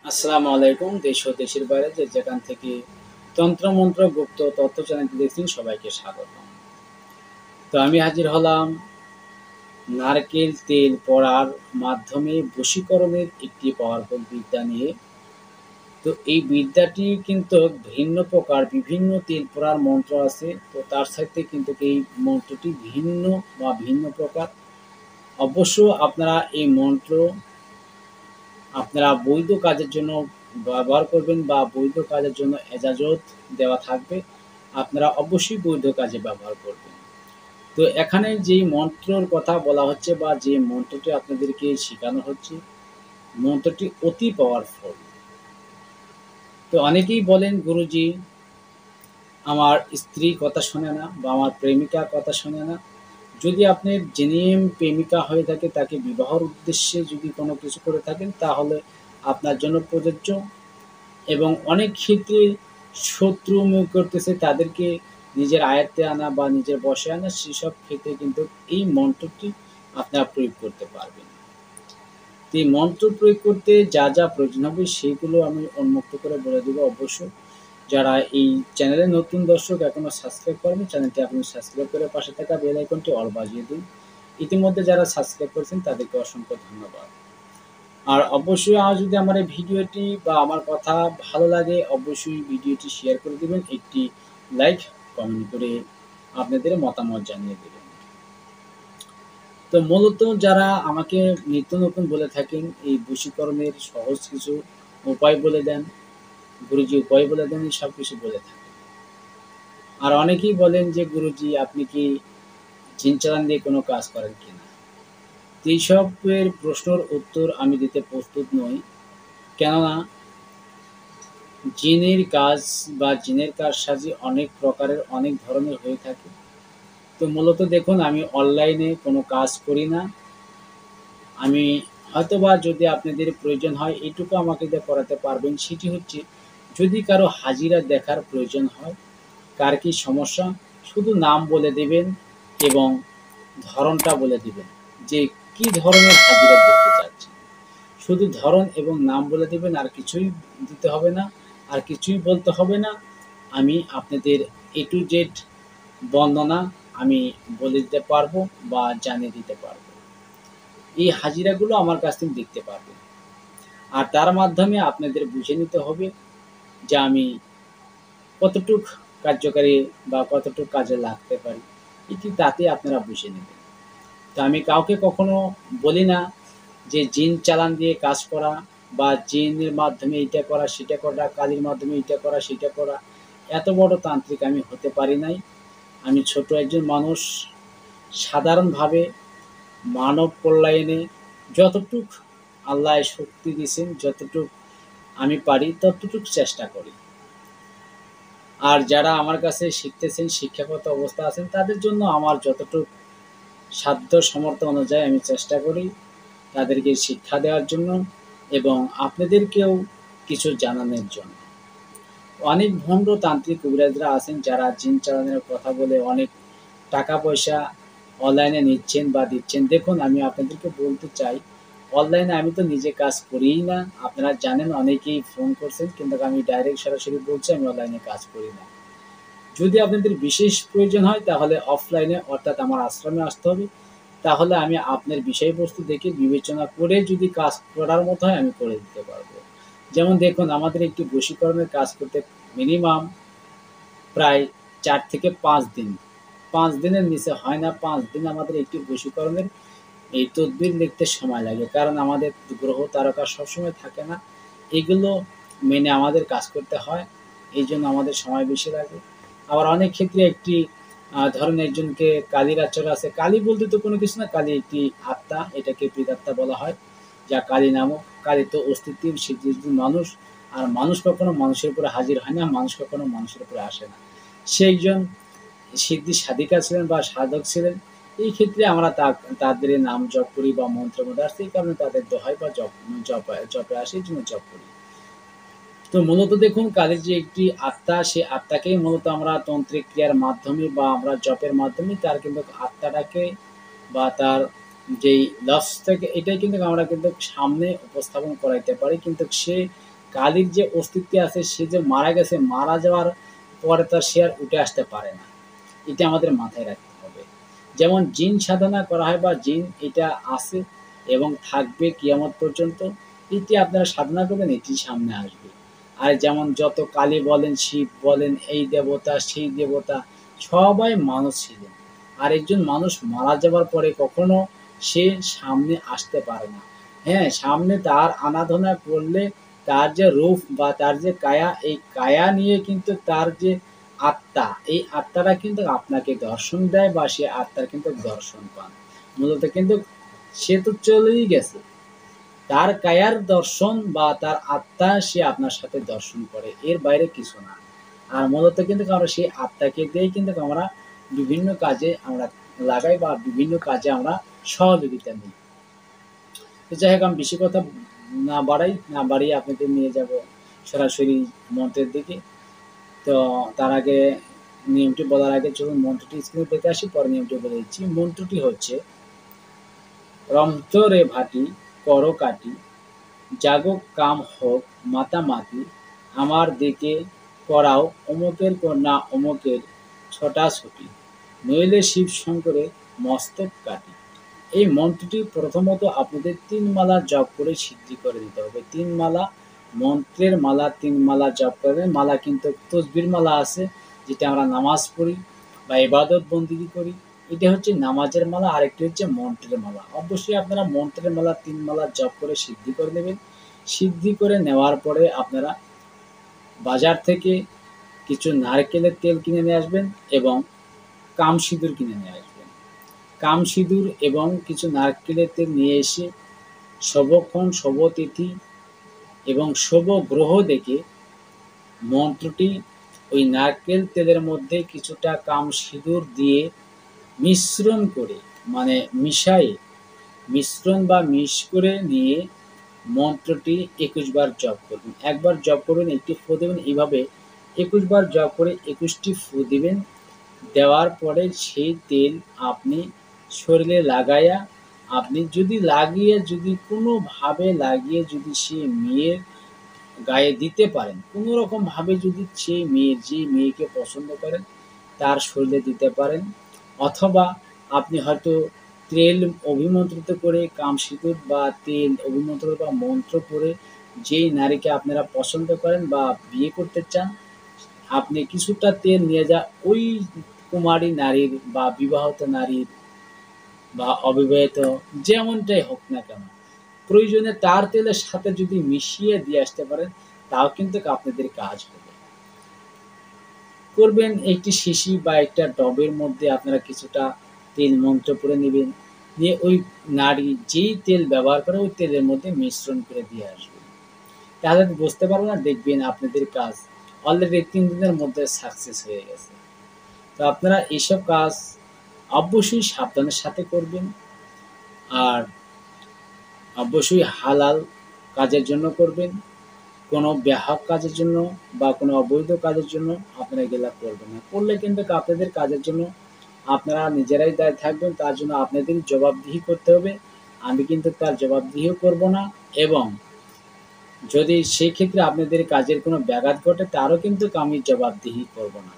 আসসালামু আলাইকুম। দেশ ও দেশের বাইরে যে যেখান থেকে তন্ত্রমন্ত্র গুপ্ত তথ্য চ্যানেলটি দেখছেন সবাইকে স্বাগতম। তো আমি হাজির হলাম নারকেল তেল পড়ার মাধ্যমে বশীকরণের একটি পাওয়ারফুল বিদ্যা নিয়ে। তো এই বিদ্যাটি কিন্তু ভিন্ন প্রকার বিভিন্ন তেল পড়ার মন্ত্র আছে। তো তার সাথে কিন্তু এই মন্ত্রটি ভিন্ন বা ভিন্ন প্রকার। অবশ্য আপনারা এই মন্ত্র আপনারা বৈধ কাজের জন্য ব্যবহার করবেন বা বৈধ কাজের জন্য এজাজত দেওয়া থাকবে। আপনারা অবশ্যই বৈধ কাজে ব্যবহার করবেন। তো এখানে যেই মন্ত্রর কথা বলা হচ্ছে বা যে মন্ত্রটি আপনাদেরকে শেখানো হচ্ছে, মন্ত্রটি অতি পাওয়ারফুল। তো অনেকেই বলেন, "গুরুজি, আমার স্ত্রী কথা শোনে না বা আমার প্রেমিকা কথা শোনে না।" যদি আপনি জেনুইন প্রেমিকা হয়ে থাকে, তাকে বিবাহর উদ্দেশ্যে যদি কোনো কিছু করে থাকেন, তাহলে আপনার জন্য প্রযোজ্য। এবং অনেক ক্ষেত্রে শত্রু করতেছে তাদেরকে নিজের আয়ত্তে আনা বা নিজের বশে আনা, সেসব ক্ষেত্রে কিন্তু এই মন্ত্রটি আপনারা প্রয়োগ করতে পারবেন। তো এই মন্ত্র প্রয়োগ করতে যা প্রয়োজন হবে সেগুলো আমি উন্মুক্ত করে বলে দেবো অবশ্যই। যারা এই চ্যানেলের নতুন দর্শক এখনো সাবস্ক্রাইব করেনি, চ্যানেলটি আপনি সাবস্ক্রাইব করে পাশে থাকা বেল আইকনটি অল বাজিয়ে দিন। ইতিমধ্যে যারা সাবস্ক্রাইব করেছেন তাদেরকে অসংখ্য ধন্যবাদ। আর অবশ্যই যদি আমার এই ভিডিওটি বা আমার কথা ভালো লাগে, অবশ্যই ভিডিওটি শেয়ার করে দিবেন। একটি লাইক, কমেন্ট করে আপনাদের মতামত জানিয়ে দিবেন। তো মূলত যারা আমাকে নিত্য নতুন বলে থাকেন, এই বশীকরণের সহজ কিছু উপায় বলে দেন, গুরুজি উপায় বলে দেন, এই সব কিছু বলে থাকেন। আর অনেকেই বলেন যে, "গুরুজি, আপনি কি জিন চালান দিয়ে কোনো কাজ করেন কিনা?" তো এইসবের প্রশ্নের উত্তর আমি দিতে প্রস্তুত নই। কেননা জিনের কাজ বা জিনের কারসাজি অনেক প্রকারের, অনেক ধরনের হয়ে থাকে। তো মূলত দেখুন, আমি অনলাইনে কোনো কাজ করি না। আমি হয়তোবা যদি আপনাদের প্রয়োজন হয় এইটুকু আমাকে দিয়ে করাতে পারবেন, সেটি হচ্ছে যদি কারো হাজিরা দেখার প্রয়োজন হয়, কার কী সমস্যা, শুধু নাম বলে দেবেন এবং ধরনটা বলে দিবেন যে কী ধরনের হাজিরা দেখতে চাচ্ছেন। শুধু ধরন এবং নাম বলে দেবেন, আর কিছুই দিতে হবে না, আর কিছুই বলতে হবে না। আমি আপনাদের A to Z বর্ণনা আমি বলে দিতে পারবো বা জানিয়ে দিতে পারবো। এই হাজিরাগুলো আমার কাছ থেকে দেখতে পারবেন। আর তার মাধ্যমে আপনাদের বুঝে নিতে হবে যে আমি কতটুক কার্যকারী বা কতটুক কাজে লাগতে পারি। এটি তাতে আপনারা বুঝে নেবেন। তো আমি কাউকে কখনো বলি না যে জিন চালান দিয়ে কাজ করা বা জিনের মাধ্যমে এইটা করা, সেটা করা, কালির মাধ্যমে এইটা করা, সেটা করা। এত বড় তান্ত্রিক আমি হতে পারি নাই। আমি ছোট একজন মানুষ। সাধারণভাবে মানব কল্যাণে যতটুক আল্লাহ শক্তি দিয়েছেন, যতটুক আমি পারি ততটুক চেষ্টা করি। আর যারা আমার কাছে শিখতেছেন, শিক্ষাগত অবস্থা আছেন, তাদের জন্য আমার যতটুক সাধ্য সামর্থ্য অনুযায়ী আমি চেষ্টা করি তাদেরকে শিক্ষা দেওয়ার জন্য এবং আপনাদেরকেও কিছু জানানোর জন্য। অনেক ভণ্ড তান্ত্রিক কবিরাজরা আছেন যারা জিন চালানের কথা বলে অনেক টাকা পয়সা অনলাইনে নিচ্ছেন বা দিচ্ছেন। দেখুন, আমি আপনাদেরকে বলতে চাই, অনলাইনে আমি তো নিজে কাজ করিই না। আপনারা জানেন, অনেকেই ফোন করছেন, কিন্তু আমি ডাইরেক্ট সরাসরি বলছি আমি অনলাইনে কাজ করি না। যদি আপনাদের বিশেষ প্রয়োজন হয় তাহলে অফলাইনে অর্থাৎ আমার আশ্রমে আসতে হবে। তাহলে আমি আপনার বিষয়বস্তু দেখে বিবেচনা করে যদি কাজ করার মতো হয় আমি করে দিতে পারবো। যেমন দেখুন, আমাদের একটি বশীকরণের কাজ করতে মিনিমাম প্রায় ৪ থেকে ৫ দিন। ৫ দিনের নিচে হয় না। ৫ দিন আমাদের একটি বশীকরণের এই তদবির লিখতে সময় লাগে। কারণ আমাদের গ্রহ তারকা সবসময় থাকে না। এগুলো মেনে আমাদের কাজ করতে হয়। এইজন্য আমাদের সময় বেশি লাগে। আবার অনেক ক্ষেত্রে একটি ধরেন একজনকে কালির আচর আছে। কালী বলতে তো কোনো কিছু না, কালী একটি আত্মা, এটাকে প্রেতাত্মা বলা হয়। যা কালী নামক। কালী তো অস্তিত্বের স্বীকৃত মানুষ। আর মানুষ কখনো মানুষের উপরে হাজির হয় না, মানুষ কখনো মানুষের উপরে আসে না। সে একজন সিদ্ধি সাধিকা ছিলেন বা সাধক ছিলেন। এই ক্ষেত্রে আমরা তাদের নাম জপ করি বা মন্ত্রের মধ্যে আসছে, এই কারণে তাদের দোহাই বা জপে আসে, এইজন্য জপ করি। তো মূলত দেখুন, কালীর যে একটি আত্মা, সেই আত্মাকেই মূলত আমরা তন্ত্রিক ক্রিয়ার মাধ্যমে বা আমরা জপের মাধ্যমে তার কিন্তু আত্মাটাকে বা তার যেই লফজ থেকে এটাই কিন্তু আমরা কিন্তু সামনে উপস্থাপন করাইতে পারি। কিন্তু সে কালির যে অস্তিত্ব আছে, সে যে মারা গেছে, মারা যাওয়ার পরে তার সে আর উঠে আসতে পারে না। এটা আমাদের মাথায় রাখতে হবে। যেমন জিন সাধনা করা হয় বা জিন এটা আছে এবং থাকবে কিয়ামত পর্যন্ত। এটি আপনারা সাধনা করবেন, এটি সামনে আসবে। আর যেমন যত কালী বলেন, শিব বলেন, এই দেবতা, সেই দেবতা, সবাই মানুষ ছিলেন। আর একজন মানুষ মারা যাবার পরে কখনো সে সামনে আসতে পারে না। হ্যাঁ, সামনে তার আরাধনা করলে তার যে রূপ বা তার যে কায়া, এই কায়া নিয়ে কিন্তু তার যে আত্মা, এই আত্মাটা কিন্তু আপনাকে দর্শন দেয় বা সে আত্মার কিন্তু দর্শন পান। মূলত কিন্তু সে তো চলেই গেছে। তার কায়ার দর্শন বা তার আত্মা সে আপনার সাথে দর্শন করে। এর বাইরে কিছু না। আর মূলত কিন্তু আমরা সেই আত্মাকে দিয়েই কিন্তু আমরা বিভিন্ন কাজে আমরা লাগাই বা বিভিন্ন কাজে আমরা সহযোগিতা নিই। তো যাই হোক, আমি বেশি কথা না বাড়িয়ে আপনাদের নিয়ে যাব সরাসরি মন্ত্রের দিকে। তো তার আগে নিয়মটি বলার আগে চলুন মন্ত্রটি স্ক্রিনে দেখে আসি, পরে নিয়মটি বলে দিচ্ছি। মন্ত্রটি হচ্ছে, রমতো রে ভাটি করো কাটি, জাগক কাম হোক মাতামাতি, আমার দিকে করাও অমুকের কন্যা অমুকের ছটাছুটি, নইলে শিব শঙ্করের মস্তক কাটি। এই মন্ত্রটি প্রথমত আপনাদের ৩ মালা জপ করে সিদ্ধি করে দিতে হবে। ৩ মালা, মন্ত্রের মালা ৩ মালা জপ করবেন। মালা কিন্তু তসবির মালা আছে, যেটা আমরা নামাজ পড়ি বা ইবাদত বন্দেগী করি। এটা হচ্ছে নামাজের মালা, আরেকটি হচ্ছে মন্ত্রের মালা। অবশ্যই আপনারা মন্ত্রের মালা ৩ মালা জপ করে সিদ্ধি করে নেবেন। সিদ্ধি করে নেওয়ার পরে আপনারা বাজার থেকে কিছু নারকেলের তেল কিনে নিয়ে আসবেন এবং কামসিঁদুর কিনে নিয়ে আসবেন। কামসিঁদুর এবং কিছু নারকেলের তেল নিয়ে এসে শুভক্ষণ, শুভতিথি এবং শুভ গ্রহ দেখে মন্ত্রটি ওই নারকেল তেলের মধ্যে কিছুটা কামসিঁদুর দিয়ে মিশ্রণ করে, মানে মিশ্রণ বা মিশ করে নিয়ে মন্ত্রটি ২১ বার জপ করবেন। একবার জপ করবেন, একটি ফু দেবেন। এইভাবে ২১ বার জপ করে ২১টি ফু দিবেন। দেওয়ার পরে সেই তেল আপনি শরীরে লাগাইয়া, আপনি যদি কোনোভাবে লাগিয়ে যদি সে মেয়ের গায়ে দিতে পারেন, কোনো রকমভাবে যদি সেই যে মেয়েকে পছন্দ করেন তার শরীরে দিতে পারেন, অথবা আপনি হয়তো তেল অভিমন্ত্রিত করে কামসিঁদুর বা তেল অভিমন্ত্রিত বা মন্ত্র পড়ে যেই নারীকে আপনারা পছন্দ করেন বা বিয়ে করতে চান, আপনি কিছুটা তেল নিয়ে ওই কুমারী নারীর বা বিবাহিত নারীর বা অবিবাহিত যেমনটাই হোক না কেন, প্রয়োজনে তার তেলের সাথে যদি মিশিয়ে দিয়ে আসতে পারেন, তাও কিন্তু আপনাদের কাজ হবে। করবেন একটি শিশি বা একটা টবের মধ্যে আপনারা কিছুটা তেল মন্ত্র পড়ে নেবেন। নিয়ে ওই নারী যেই তেল ব্যবহার করে ওই তেলের মধ্যে মিশ্রণ করে দিয়ে আসবেন। তাহলে বুঝতে পারবেন না, দেখবেন আপনাদের কাজ অলরেডি ৩ দিনের মধ্যে সাকসেস হয়ে গেছে। তো আপনারা এইসব কাজ অবশ্যই সাবধানের সাথে করবেন। আর অবশ্যই হালাল কাজের জন্য করবেন। কোনো ব্যাহক কাজের জন্য বা কোনো অবৈধ কাজের জন্য আপনারা এগুলা করবেন না। করলে কিন্তু আপনাদের কাজের জন্য আপনারা নিজেরাই দায়ী থাকবেন। তার জন্য আপনাদেরই জবাবদিহি করতে হবে। আমি কিন্তু তার জবাবদিহিও করব না, এবং যদি সেই ক্ষেত্রে আপনাদের কাজের কোনো ব্যাঘাত ঘটে তারও কিন্তু আমি জবাবদিহি করব না।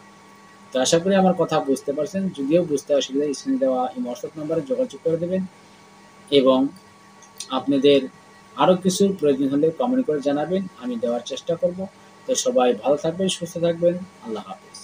তো আশা করি আমার কথা বুঝতে পারছেন। যদিও বুঝতে অসুবিধা হয়, স্ক্রিনে দেওয়া এই হোয়াটসঅ্যাপ নাম্বারে যোগাযোগ করে দেবেন, এবং আপনাদের আরও কিছুর প্রয়োজন হলে কমেন্ট করে জানাবেন, আমি দেওয়ার চেষ্টা করব। তো সবাই ভালো থাকবেন, সুস্থ থাকবেন। আল্লাহ হাফেজ।